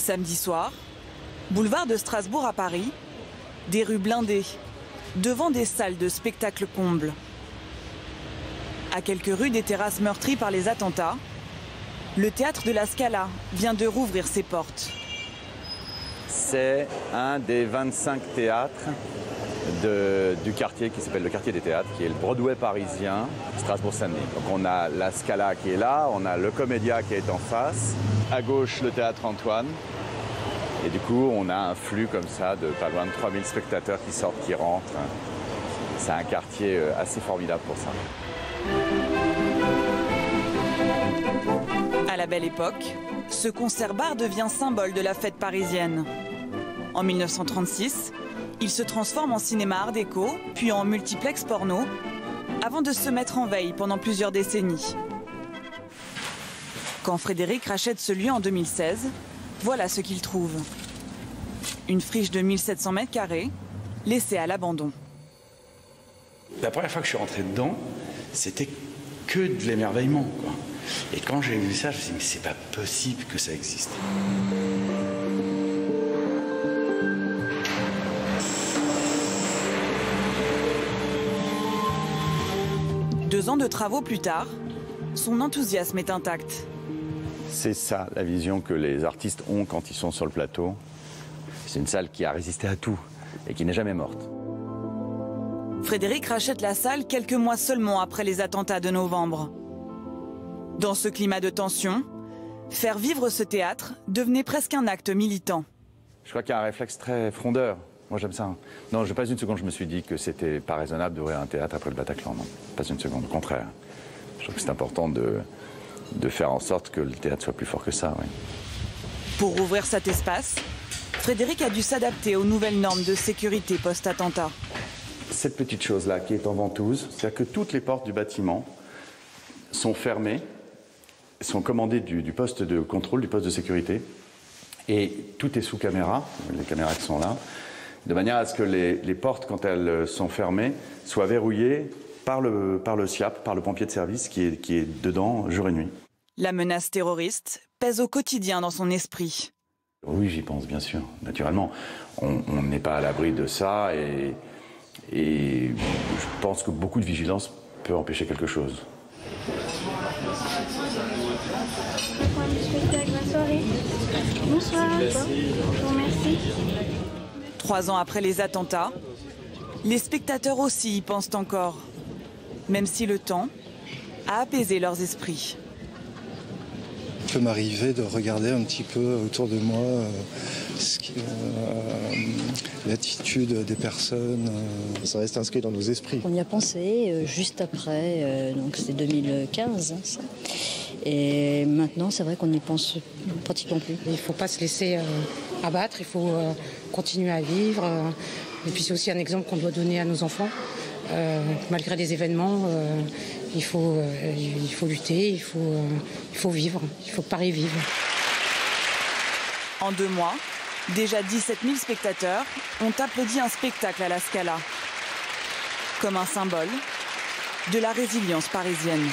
Samedi soir, boulevard de Strasbourg à Paris, des rues blindées, devant des salles de spectacle combles. À quelques rues des terrasses meurtries par les attentats, le théâtre de la Scala vient de rouvrir ses portes. C'est un des 25 théâtres du quartier qui s'appelle le quartier des théâtres, qui est le Broadway parisien, Strasbourg-Saint-Denis. Donc on a la Scala qui est là, on a le Comédia qui est en face, à gauche le théâtre Antoine. Et du coup, on a un flux comme ça de pas loin de 3000 spectateurs qui sortent, qui rentrent. C'est un quartier assez formidable pour ça. À la belle époque, ce concert-bar devient symbole de la fête parisienne. En 1936, il se transforme en cinéma art déco, puis en multiplex porno, avant de se mettre en veille pendant plusieurs décennies. Quand Frédéric rachète ce lieu en 2016, voilà ce qu'il trouve. Une friche de 1700 mètres carrés, laissée à l'abandon. La première fois que je suis rentré dedans, c'était que de l'émerveillement, quoi. Et quand j'ai vu ça, je me suis dit, mais c'est pas possible que ça existe. Deux ans de travaux plus tard, son enthousiasme est intact. C'est ça la vision que les artistes ont quand ils sont sur le plateau. C'est une salle qui a résisté à tout et qui n'est jamais morte. Frédéric rachète la salle quelques mois seulement après les attentats de novembre. Dans ce climat de tension, faire vivre ce théâtre devenait presque un acte militant. Je crois qu'il y a un réflexe très frondeur. Moi, j'aime ça. Non, pas une seconde, je me suis dit que c'était pas raisonnable d'ouvrir un théâtre après le Bataclan. Non, pas une seconde, au contraire. Je trouve que c'est important de faire en sorte que le théâtre soit plus fort que ça. Oui. Pour ouvrir cet espace, Frédéric a dû s'adapter aux nouvelles normes de sécurité post-attentat. Cette petite chose-là qui est en ventouse, c'est-à-dire que toutes les portes du bâtiment sont fermées, sont commandées du poste de contrôle, du poste de sécurité, et tout est sous caméra, les caméras qui sont là, de manière à ce que les portes, quand elles sont fermées, soient verrouillées par le SIAP, par le pompier de service qui est dedans jour et nuit. La menace terroriste pèse au quotidien dans son esprit. Oui, j'y pense, bien sûr, naturellement. On n'est pas à l'abri de ça et je pense que beaucoup de vigilance peut empêcher quelque chose. Bonsoir. Merci. 3 ans après les attentats, les spectateurs aussi y pensent encore, même si le temps a apaisé leurs esprits. Il peut m'arriver de regarder un petit peu autour de moi l'attitude des personnes. Ça reste inscrit dans nos esprits. On y a pensé juste après, donc c'est 2015. Hein, ça. Et maintenant, c'est vrai qu'on n'y pense pratiquement plus. Il ne faut pas se laisser abattre, il faut continuer à vivre. Et puis c'est aussi un exemple qu'on doit donner à nos enfants. Malgré les événements, il faut lutter, il faut vivre, il faut que Paris vive. En 2 mois, déjà 17 000 spectateurs ont applaudi un spectacle à la Scala, comme un symbole de la résilience parisienne.